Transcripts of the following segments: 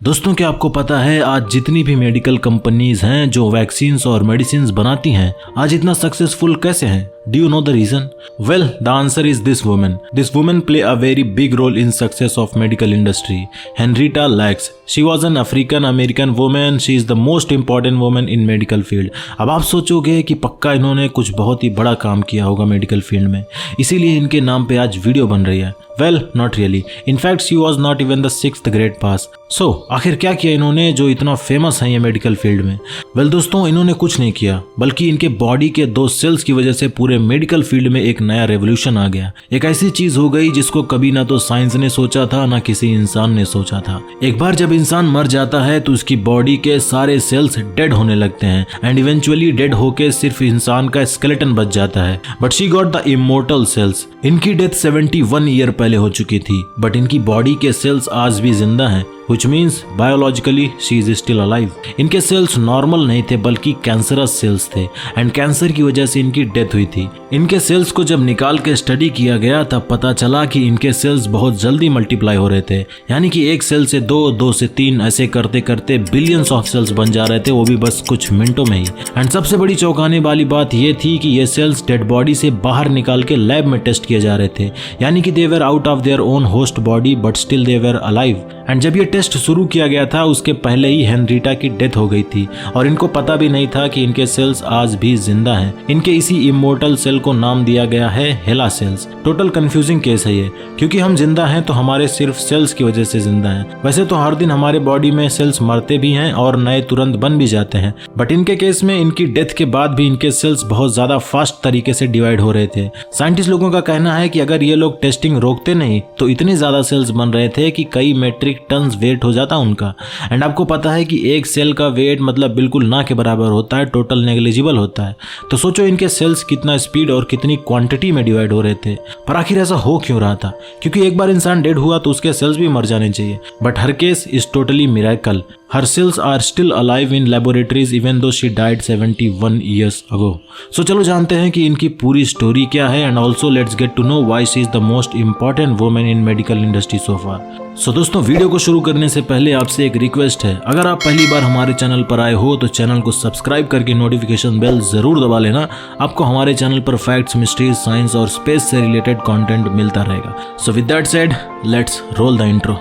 दोस्तों क्या आपको पता है आज जितनी भी मेडिकल कंपनीज हैं जो वैक्सीन्स और मेडिसिन बनाती हैं आज इतना सक्सेसफुल कैसे हैं? Do you know the reason? Well, the answer is this woman. This woman play a very big role in success of medical industry. Henrietta Lacks. She was an African American woman. She is the most important woman in medical field. अब आप सोचोगे कि पक्का इन्होंने कुछ बहुत ही बड़ा काम किया होगा मेडिकल फील्ड में, इसीलिए इनके नाम पे आज वीडियो बन रही है। Well, not really. In fact, she was not even the 6th grade pass. So, आखिर क्या किया इन्होंने जो इतना फेमस है ये मेडिकल फील्ड में? वेल दोस्तों, इन्होंने कुछ नहीं किया, बल्कि इनके बॉडी के 2 सेल्स की वजह से पूरे मेडिकल फील्ड में एक नया रेवोल्यूशन आ गया। एक ऐसी चीज हो गई जिसको कभी ना तो साइंस ने सोचा था ना किसी इंसान ने सोचा था। एक बार जब इंसान मर जाता है तो उसकी बॉडी के सारे सेल्स डेड होने लगते हैं एंड इवेंचुअली डेड होके सिर्फ इंसान का स्केलेटन बच जाता है। But she got the immortal cells. इनकी डेथ 71 ईयर पहले हो चुकी थी, बट इनकी बॉडी के सेल्स आज भी जिंदा हैं, which means biologically she is still alive. इनके सेल्स नॉर्मल नहीं थे बल्कि कैंसरस सेल्स थे एंड कैंसर की वजह से इनकी डेथ हुई थी। इनके सेल्स को जब निकाल के स्टडी किया गया तब पता चला कि इनके सेल्स बहुत जल्दी मल्टीप्लाई हो रहे थे, यानी कि एक सेल से 2, 2 से 3 ऐसे करते करते बिलियंस ऑफ सेल्स बन जा रहे थे, वो भी बस कुछ मिनटों में ही। एंड सबसे बड़ी चौंकाने वाली बात ये थी कि ये सेल्स डेड बॉडी से बाहर निकाल के लैब में टेस्ट किए जा रहे थे, यानी कि they were out of their own host body but still they were alive. And जब ये टेस्ट शुरू किया गया था उसके पहले ही हेनरिटा की डेथ हो गई थी और इनको पता भी नहीं था कि इनके सेल्स आज भी जिंदा हैं। इनके इसी इमोर्टल सेल को नाम दिया गया है हेला सेल्स। टोटल कंफ्यूजिंग केस है ये, क्योंकि हम जिंदा हैं तो हमारे सिर्फ सेल्स की वजह से जिंदा हैं। वैसे तो हर दिन हमारे बॉडी में सेल्स मरते भी हैं और नए तुरंत बन भी जाते हैं, बट इनके केस में इनकी डेथ के बाद भी इनके सेल्स बहुत ज्यादा फास्ट तरीके से डिवाइड हो रहे थे। साइंटिस्ट लोगों का कहना है कि अगर ये लोग टेस्टिंग रोकते नहीं तो इतने ज्यादा सेल्स बन रहे थे कि कई मेट्रिक टन्स वेट हो जाता उनका। एंड आपको पता है कि एक सेल का वेट मतलब बिल्कुल ना के बराबर होता है, टोटल नेग्लिजिबल होता है। तो सोचो इनके सेल्स कितना स्पीड और कितनी क्वांटिटी में डिवाइड हो रहे थे। पर आखिर ऐसा हो क्यों रहा था? क्योंकि एक बार इंसान डेड हुआ तो उसके सेल्स भी मर जाने चाहिए, but her case is totally miracle. Her cells are still alive in laboratories even though she died 71 years ago. So चलो जानते हैं कि इनकी पूरी स्टोरी क्या है and also let's get to know why she is the most important woman in medical industry so far. So दोस्तों video को शुरू करने से पहले आपसे एक रिक्वेस्ट है, अगर आप पहली बार हमारे चैनल पर आए हो तो चैनल को सब्सक्राइब करके नोटिफिकेशन बेल जरूर दबा लेना। आपको हमारे चैनल पर फैक्ट्स, मिस्ट्रीज, साइंस और स्पेस से रिलेटेड कंटेंट मिलता रहेगा। So with that said, let's roll the intro.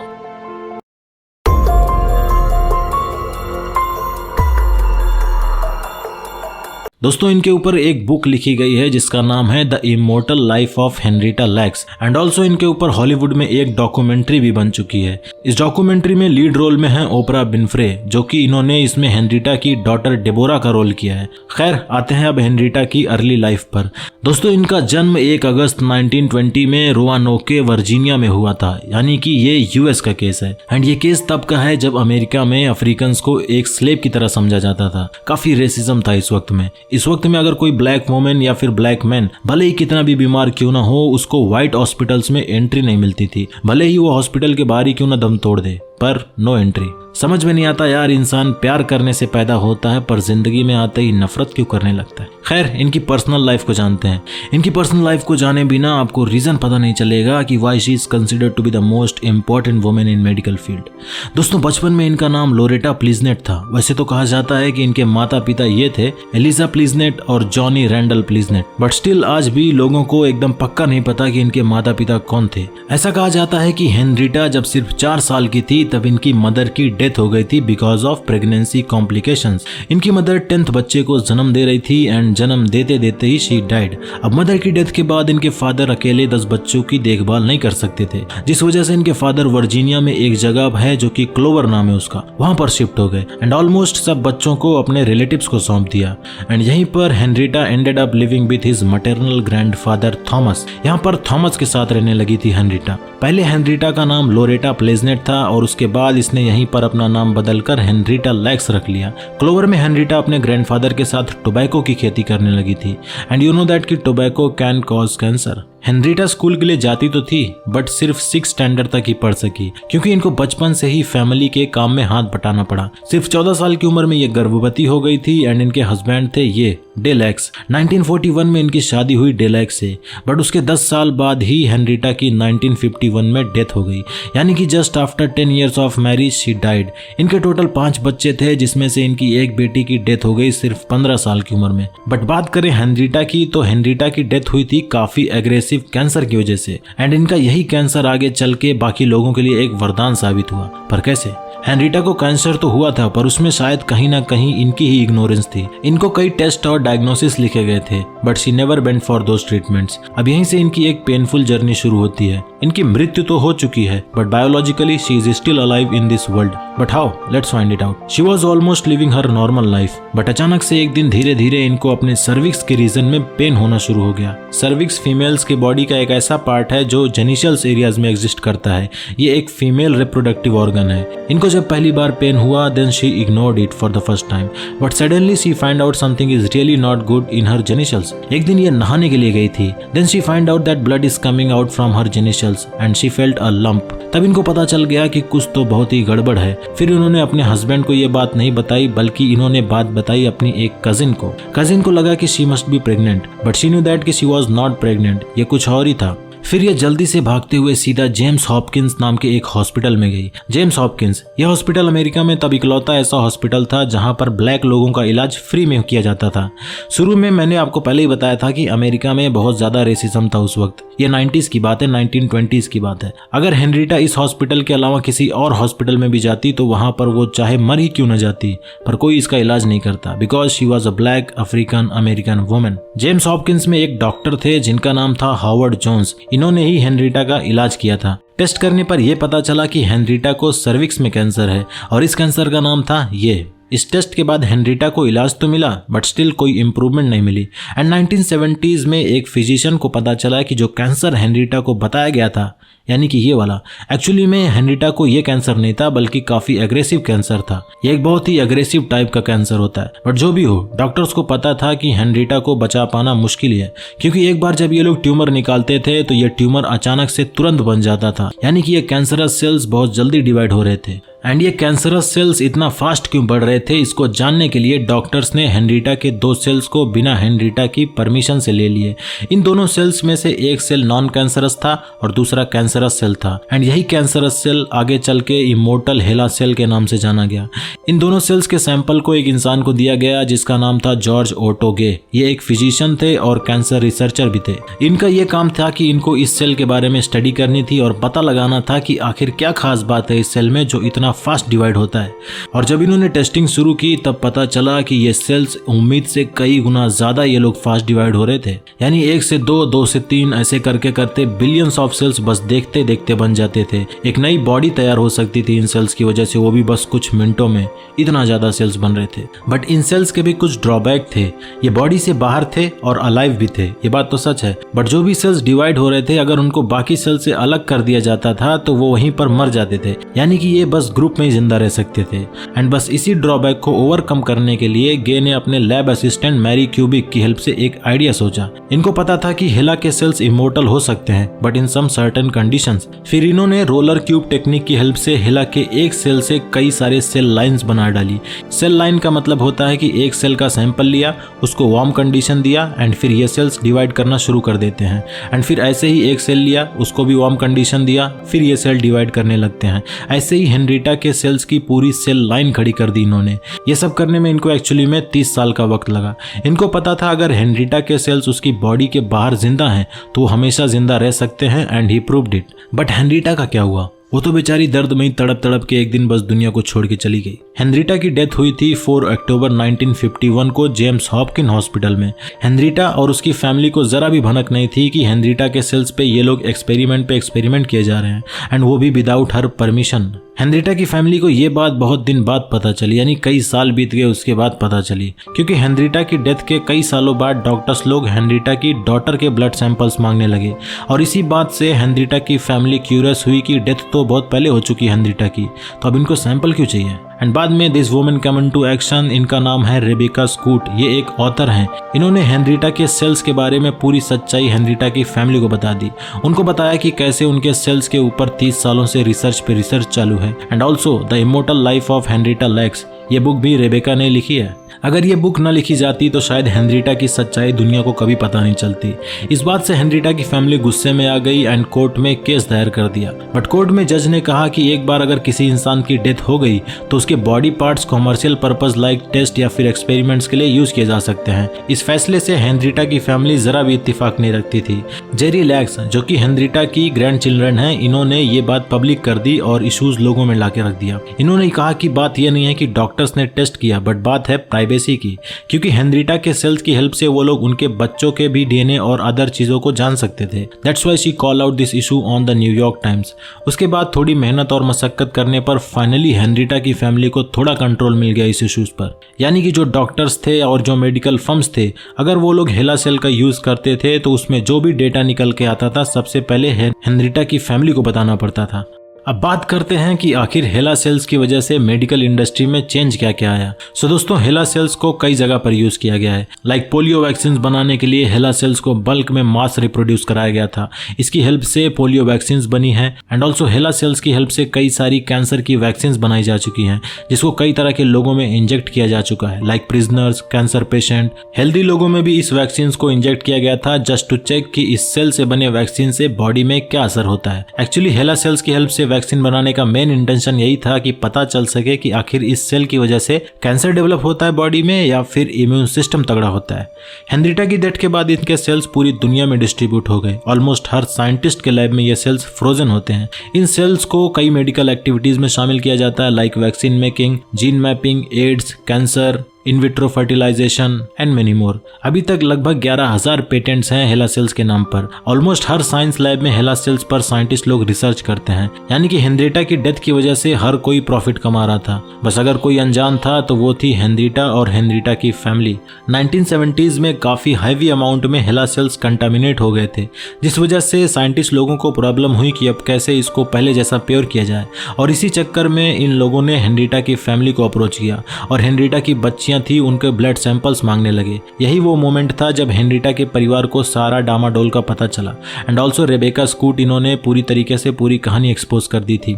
दोस्तों इनके ऊपर एक बुक लिखी गई है जिसका नाम है the immortal life of Henrietta Lacks and also इनके ऊपर हॉलीवुड में एक डॉक्यूमेंट्री भी बन चुकी है। इस डॉक्यूमेंट्री में लीड रोल में है ओपरा विनफ्रे, जो कि इन्होंने इसमें हेनरिटा की डॉटर डेबोरा का रोल किया है। खैर आते हैं अब हेनरिटा की अर्ली लाइफ पर। दोस्तों इनका जन्म 1 अगस्त 1920 में रोआनोके वर्जीनिया में हुआ था, यानी कि ये यूएस का केस है। एंड ये केस तब का है जब अमेरिका में अफ्रीकन्स को एक स्लेव की तरह समझा जाता था। काफी रेसिज्म था इस वक्त में। इस वक्त में अगर कोई ब्लैक वुमेन या फिर ब्लैक मैन भले ही कितना भी बीमार क्यों ना हो, उसको व्हाइट हॉस्पिटल्स में एंट्री नहीं मिलती थी, भले ही वो हॉस्पिटल के बाहर ही क्यों ना दम तोड़ दे, पर नो एंट्री। समझ में नहीं आता यार, इंसान प्यार करने से पैदा होता है पर जिंदगी में आते ही नफरत क्यों करने लगता है। खैर इनकी पर्सनल लाइफ को जानते हैं। इनकी पर्सनल लाइफ को जाने बिना आपको रीजन पता नहीं चलेगा कि why she is considered to be the most important women in medical field. दोस्तों बचपन में इनका नाम लोरेटा प्लीजनेट था। वैसे तो कहा जाता है कि इनके माता पिता ये थे एलिजा प्लीजनेट और जॉनी रैंडल प्लीजनेट, बट स्टिल आज भी लोगों को एकदम पक्का नहीं पता कि इनके माता पिता कौन थे। ऐसा कहा जाता है कि हेनरिटा जब सिर्फ 4 साल की थी तब इनकी मदर की डेथ हो गई थी बिकॉज ऑफ प्रेगनेंसी कॉम्प्लिकेशंस। इनकी मदर 10th बच्चे को जन्म दे रही थी एंड जन्म देते देते ही शी डाइड। अब मदर की डेथ के बाद इनके फादर अकेले 10 बच्चों की देखभाल नहीं कर सकते थे, जिस वजह से इनके फादर वर्जीनिया में एक जगह है जो कि क्लोवर नाम है उसका, वहां पर शिफ्ट हो गए एंड ऑलमोस्ट सब बच्चों को अपने रिलेटिव्स को सौंप दिया। एंड यहीं पर Henrietta ended up living with his maternal grandfather Thomas. यहाँ पर थॉमस के साथ रहने लगी थी हेनरिटा। पहले हेनरिटा का नाम लोरेटा प्लेजनेट था और उसके बाद इसने यहीं पर अपना नाम बदलकर हेनरिटा लैक्स रख लिया। क्लोवर में हेनरिटा अपने ग्रैंडफादर के साथ टोबैको की खेती करने लगी थी एंड यू नो दैट कि tobacco can cause cancer. Henrietta school के लिए जाती तो थी बट सिर्फ 6 स्टैंडर्ड तक ही पढ़ सकी क्योंकि इनको बचपन से ही फैमिली के काम में हाथ बटाना पड़ा। सिर्फ 14 साल की उम्र में ये गर्भवती हो गई थी एंड इनके हस्बैंड थे ये डेल एक्स। 1941 में इनकी शादी हुई डेल एक्स से, बट उसके 10 साल बाद ही हेनरीटा की 1951 में डेथ हो गई, यानी कि just after 10 years of marriage she died. इनके टोटल 5 बच्चे थे जिसमें से इनकी एक बेटी की डेथ हो गई सिर्फ 15 साल की उम्र में। बट बात करें हेनरीटा की तो हेनरीटा की डेथ हुई थी काफी एग्रेसिव कैंसर की वजह से एंड इनका यही कैंसर आगे चल के बाकी लोगों के लिए एक वरदान साबित हुआ। पर कैसे? हेनरीटा को कैंसर तो हुआ था पर उसमें शायद कहीं ना कहीं इनकी ही इग्नोरेंस थी। इनको कई टेस्ट और डायग्नोसिस लिखे गए थे but she never went for those treatments. अब यहीं से इनकी एक पेनफुल जर्नी शुरू होती है। इनकी मृत्यु तो हो चुकी है but biologically she is still alive in this world. But how? Let's find it out. She was almost living her normal life but अचानक से एक दिन धीरे धीरे इनको अपने सर्विक्स के रीजन में पेन होना शुरू हो गया। सर्विक्स फीमेल्स के बॉडी का एक ऐसा पार्ट है जो जेनिटल्स एरियाज में एग्जिस्ट करता है। ये एक फीमेल रिप्रोडक्टिव ऑर्गन है। इनको जब पहली बार पेन हुआ then she ignored it for the first time but suddenly she find out something is really not good in her genitals. एक दिन ये नहाने के लिए गई थी then she find out that blood is coming out from her genitals and she felt a lump. तब इनको पता चल गया कि कुछ तो बहुत ही गड़बड़ है। फिर उन्होंने अपने हस्बैंड को ये बात नहीं बताई बल्कि इन्होंने बात बताई अपनी एक कजिन को। कजिन को लगा कि she must be pregnant but she knew that कि शी वाज नॉट प्रेग्नेंट, ये कुछ और ही था। फिर ये जल्दी से भागते हुए सीधा जेम्स हॉपकिंस नाम के एक हॉस्पिटल में गई। जेम्स हॉपकिंस यह हॉस्पिटल अमेरिका में तब इकलौता ऐसा हॉस्पिटल था जहां पर ब्लैक लोगों का इलाज फ्री में किया जाता था। शुरू में मैंने आपको पहले ही बताया था कि अमेरिका में बहुत ज्यादा रेसिज्म था उस वक्त। ये 90s की बात है, 1920s की बात है। अगर हेनरीटा इस हॉस्पिटल के अलावा किसी और हॉस्पिटल में भी जाती तो वहां पर वो चाहे मर ही क्यों न जाती पर कोई इसका इलाज नहीं करता because she was a black African American women. James Hopkins में एक डॉक्टर थे जिनका नाम था हावर्ड जोन्स। इन्होंने ही हेनरीटा का इलाज किया था। टेस्ट करने पर यह पता चला कि हेनरीटा को सर्विक्स में कैंसर है और इस कैंसर का नाम था ये। इस टेस्ट के बाद हेनरीटा को इलाज तो मिला बट स्टिल कोई इम्प्रूवमेंट नहीं मिली एंड 1970s में एक फिजिशियन को पता चला कि जो कैंसर हेनरीटा को बताया गया था यानी कि ये वाला, एक्चुअली में हेनरीटा को ये कैंसर नहीं था बल्कि काफी एग्रेसिव कैंसर था। ये एक बहुत ही एग्रेसिव टाइप का कैंसर होता है बट जो भी हो डॉक्टर्स को पता था कि हेनरीटा को बचा पाना मुश्किल है क्योंकि एक बार जब ये लोग ट्यूमर निकालते थे तो ये ट्यूमर अचानक से तुरंत बन जाता था, यानी कि ये कैंसरस सेल्स बहुत जल्दी डिवाइड हो रहे थे। एंड ये कैंसरस सेल्स इतना फास्ट क्यों बढ़ रहे थे इसको जानने के लिए डॉक्टर्स ने हेनरीटा के 2 सेल्स को बिना हेनरीटा की परमिशन से ले लिए। इन दोनों सेल्स में से एक सेल नॉन कैंसरस था और दूसरा कैंसरस सेल था एंड यही कैंसरस सेल आगे चल के इमोर्टल हेला सेल के नाम से जाना गया। इन दोनों सेल्स के सैंपल को एक इंसान को दिया गया जिसका नाम था जॉर्ज ओटो गे। ये एक फिजिशियन थे और कैंसर रिसर्चर भी थे। इनका ये काम था कि इनको इस सेल के बारे में स्टडी करनी थी और पता लगाना था कि आखिर क्या खास बात है इस सेल में जो इतना फास्ट डिवाइड होता है। और जब इन्होंने टेस्टिंग शुरू की तब पता चला कि ये सेल्स उम्मीद से कई गुना ज्यादा ये लोग फास्ट डिवाइड हो रहे थे, यानी 1 से 2, 2 से 3 ऐसे करके करते बिलियंस ऑफ सेल्स बस देखते देखते बन जाते थे। एक नई बॉडी तैयार हो सकती थी इन सेल्स की वजह से, वो भी बस कुछ मिनटों में। इतना ज्यादा सेल्स बन रहे थे। बट इन सेल्स के भी कुछ ड्रॉबैक थे। ये बॉडी से बाहर थे और अलाइव भी थे, ये बात तो सच है। बट जो भी सेल्स डिवाइड हो रहे थे अगर उनको बाकी सेल से अलग कर दिया जाता था तो वो वहीं पर मर जाते थे, यानी कि ये बस ग्रुप में जिंदा रह सकते थे। एंड बस इसी ड्रॉबैक को ओवरकम करने के लिए गे ने अपने लैब असिस्टेंट मैरी क्यूबिक की हेल्प से एक आइडिया सोचा। इनको पता था कि हेला के सेल्स इमोर्टल हो सकते हैं but in some certain conditions. फिर इन्होंने रोलर क्यूब टेक्निक की हेल्प से हेला के एक सेल से कई सारे सेल लाइंस बना डाली। सेल लाइन का मतलब होता है कि एक सेल का सैंपल लिया, उसको वार्म कंडीशन दिया एंड फिर ये सेल्स डिवाइड करना शुरू कर देते हैं। एंड फिर ऐसे ही एक सेल लिया, उसको भी वार्म कंडीशन दिया, फिर ये सेल डिवाइड करने लगते हैं। ऐसे ही हेनरीटा के सेल्स की पूरी सेल लाइन खड़ी कर दी इन्होंने। ये सब करने में इनको एक्चुअली में 30 साल का वक्त लगा। इनको पता था अगर हेनरीटा के सेल्स उसकी बॉडी के बाहर जिंदा हैं तो वो हमेशा जिंदा रह सकते हैं and he proved it. But Henrietta का क्या हुआ? वो तो बेचारी दर्द में तड़प तड़प के एक दिन बस दुनिया को छोड़ के चली गई। हेनरीटा की डेथ हुई थी 4 अक्टूबर 1951 को जेम्स हॉपकिन हॉस्पिटल में। हेनरीटा और उसकी फैमिली को जरा भी भनक नहीं थी कि हेनरीटा के सेल्स पे ये लोग एक्सपेरिमेंट किए जा रहे हैं एंड वो भी विदाउट हर परमिशन। हेनरिटा की फैमिली को ये बात बहुत दिन बाद पता चली, यानी कई साल बीत गए उसके बाद पता चली, क्योंकि हेनरिटा की डेथ के कई सालों बाद डॉक्टर्स लोग हेनरिटा की डॉटर के ब्लड सैंपल्स मांगने लगे और इसी बात से हेनरिटा की फैमिली क्यूरियस हुई कि डेथ तो बहुत पहले हो चुकी है हेनरिटा की, तो अब इनको सैंपल क्यों चाहिए। एंड बाद में this woman come into action. इनका नाम है रेबेका स्कूट, ये एक ऑथर हैं। इन्होंने हेनरिटा के सेल्स के बारे में पूरी सच्चाई हेनरिटा की फैमिली को बता दी। उनको बताया कि कैसे उनके सेल्स के ऊपर 30 सालों से रिसर्च पे रिसर्च चालू है। And also the immortal life of Henrietta lakhs, ये बुक भी रेबेका ने लिखी है। अगर ये बुक न लिखी जाती तो शायद हेनरिटा की सच्चाई दुनिया को कभी पता नहीं चलती। इस बात से हेनरिटा की फैमिली गुस्से में आ गई एंड कोर्ट में केस दायर कर दिया। बट कोर्ट में जज ने कहा कि एक बार अगर किसी इंसान की डेथ हो गई तो उसके body parts commercial purpose like test या फिर एक्सपेरिमेंट्स के लिए यूज किए जा सकते हैं। इस फैसले से हेनरिटा की फैमिली जरा भी इत्तेफाक नहीं रखती थी। जेरी लैक्स जो कि हेनरिटा की ग्रैंड चिल्ड्रन है, इन्होंने ये बात पब्लिक कर दी और इश्यूज लोगों में लाके रख दिया। इन्होंने कहा कि बात यह नहीं है कि डॉक्टर्स ने टेस्ट किया, बट बात है प्राइवेसी की, क्योंकि हेनरिटा के सेल्स की हेल्प से वो लोग उनके बच्चों के भी डीएनए और अदर चीजों को जान सकते थे। That's why she call out this issue on the New York times. उसके बाद थोड़ी मेहनत और मशक्कत करने पर फाइनली हेनरिटा की फैमिली को थोड़ा कंट्रोल मिल गया इस इश्यूज पर। यानी कि जो डॉक्टर्स थे और जो मेडिकल फर्म्स थे, अगर वो लोग हेला सेल का यूज करते थे तो उसमें जो भी डेटा निकल के आता था सबसे पहले हेनरिटा की फैमिली को बताना पड़ता था। अब बात करते हैं कि आखिर हेला सेल्स की वजह से मेडिकल इंडस्ट्री में चेंज क्या क्या आया। सो दोस्तों, हेला सेल्स को कई जगह पर यूज किया गया है। लाइक पोलियो वैक्सीन बनाने के लिए हेला सेल्स को बल्क में मास रिप्रोड्यूस कराया गया था। इसकी हेल्प से पोलियो वैक्सीन बनी है। एंड ऑल्सो हेला सेल्स की हेल्प से कई सारी कैंसर की वैक्सीन बनाई जा चुकी हैं, जिसको कई तरह के लोगों में इंजेक्ट किया जा चुका है, like prisoners, cancer patient. Healthy लोगों में भी इस वैक्सीन को इंजेक्ट किया गया था जस्ट टू चेक कि इस सेल से बने वैक्सीन से बॉडी में क्या असर होता है। एक्चुअली हेला सेल्स की हेल्प से वैक्सीन बनाने का मेन इंटेंशन यही था कि पता चल सके कि आखिर इस सेल की वजह से कैंसर डेवलप होता है बॉडी में या फिर इम्यून सिस्टम तगड़ा होता है। हेनरिटा की डेथ के बाद इनके सेल्स पूरी दुनिया में डिस्ट्रीब्यूट हो गए। ऑलमोस्ट हर साइंटिस्ट के लैब में ये सेल्स फ्रोजन होते हैं। इन सेल्स को कई मेडिकल एक्टिविटीज में शामिल किया जाता है, like vaccine making, gene mapping, AIDS, cancer, in vitro fertilization and many more. अभी तक लगभग 11,000 पेटेंट्स हैं हेला सेल्स के नाम पर। ऑलमोस्ट हर साइंस लैब में हेला सेल्स पर साइंटिस्ट लोग रिसर्च करते हैं। यानी कि हेनरिटा की डेथ की वजह से हर कोई प्रॉफिट कमा रहा था। बस अगर कोई अनजान था तो वो थी हेनरिटा और हेनरिटा की फैमिली। 1970s में काफी हैवी अमाउंट में हेला सेल्स कंटामिनेट हो गए थे, जिस वजह से साइंटिस्ट लोगों को प्रॉब्लम हुई कि अब कैसे इसको पहले जैसा प्योर किया जाए। और इसी चक्कर में इन लोगों ने हेनरिटा की फैमिली को अप्रोच किया और हेनरिटा की बच्चियां थी उनके ब्लड सैंपल्स मांगने लगे। यही वो मोमेंट था जब हेनरिटा के परिवार को सारा डामाडोल का पता चला। एंड ऑल्सो रेबेका स्कूट, इन्होंने पूरी तरीके से पूरी कहानी एक्सपोज कर दी थी।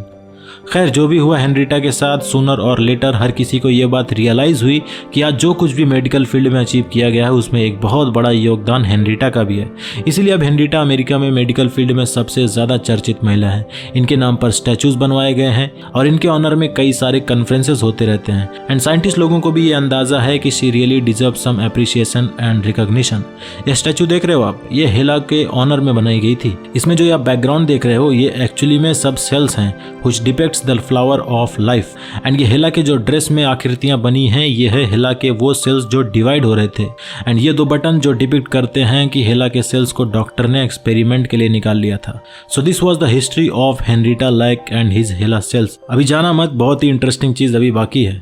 खैर, जो भी हुआ हेनरिटा के साथ, सूनर और लेटर हर किसी को यह बात रियलाइज हुई कि आज जो कुछ भी मेडिकल फील्ड में अचीव किया गया है उसमें एक बहुत बड़ा योगदान हेनरिटा का भी है। इसीलिए अब हेनरिटा अमेरिका में मेडिकल फील्ड में सबसे ज्यादा चर्चित महिला है। इनके नाम पर स्टैचूज बनवाए गए हैं और इनके ऑनर में कई सारे कॉन्फ्रेंसेस होते रहते हैं। एंड साइंटिस्ट लोगों को भी ये अंदाजा है कि she really deserve some appreciation and recognition. ये स्टैचू देख रहे हो आप, ये हेला के ऑनर में बनाई गई थी। इसमें जो आप बैकग्राउंड देख रहे हो, ये एक्चुअली में सब सेल्स हैं which depicts the flower of life. And ये हेला के जो ड्रेस में आकृतियां बनी हैं, ये है हेला के वो सेल्स जो डिवाइड हो रहे थे। एंड ये दो बटन जो डिपिक्ट करते हैं कि हेला के सेल्स को डॉक्टर ने एक्सपेरिमेंट के लिए निकाल लिया था। So this was the history of Henrietta Lacks and his HeLa cells. अभी जाना मत, बहुत ही इंटरेस्टिंग चीज अभी बाकी है।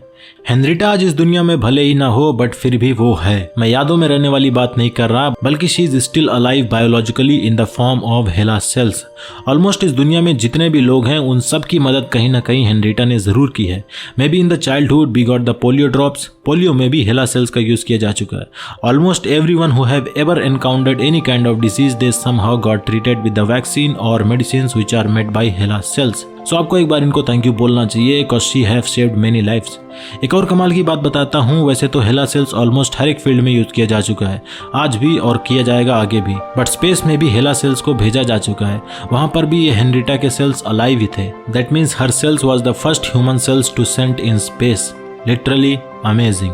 हेनरिटा आज इस दुनिया में भले ही ना हो, बट फिर भी वो है। मैं यादों में रहने वाली बात नहीं कर रहा, बल्कि she is still alive biologically in the form of HeLa cells. Almost इस दुनिया में जितने भी लोग हैं उन सब की मदद कहीं ना कहीं हेनरिटा ने जरूर की है। Maybe in the childhood we got the polio drops. Polio में भी हेला सेल्स का यूज किया जा चुका है। Almost everyone who have ever encountered any kind of disease they somehow got treated with the vaccine और medicines which are made by HeLa cells. So आपको एक बार इनको थैंक यू बोलना चाहिए, because she have saved many lives. एक और कमाल की बात बताता हूँ, वैसे तो हेला सेल्स ऑलमोस्ट हर एक फील्ड में यूज किया जा चुका है, आज भी और किया जाएगा आगे भी। बट स्पेस में भी हेला सेल्स को भेजा जा चुका है, वहां पर भी ये हेनरिटा के सेल्स अलाइव ही थे। That means her cells was the first human cells to send in space. Literally amazing.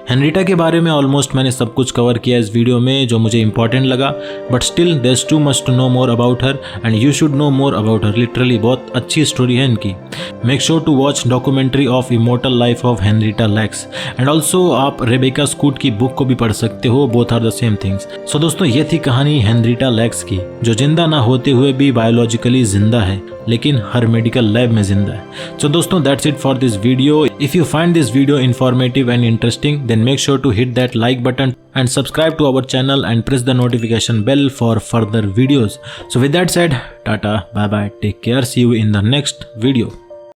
Henrietta के बारे में ऑलमोस्ट मैंने सब कुछ कवर किया इस वीडियो में जो मुझे इंपॉर्टेंट लगा, but still there is too much to know more about her and you should know more about her. Literally बहुत अच्छी स्टोरी है इनकी। Make sure to watch documentary of immortal life of Henrietta Lacks and also आप Rebecca Skloot की book को भी पढ़ सकते हो, both are the same things. So दोस्तों ये थी कहानी हेनरिटा लैक्स की, जो जिंदा ना होते हुए भी बायोलॉजिकली जिंदा है लेकिन हर मेडिकल लैब में जिंदा है। सो दोस्तों that's it for this video. If you find this video informative and interesting, then make sure to hit that like button and subscribe to our channel and press the notification bell for further videos. So with that said, tata, bye bye, take care, see you in the next video.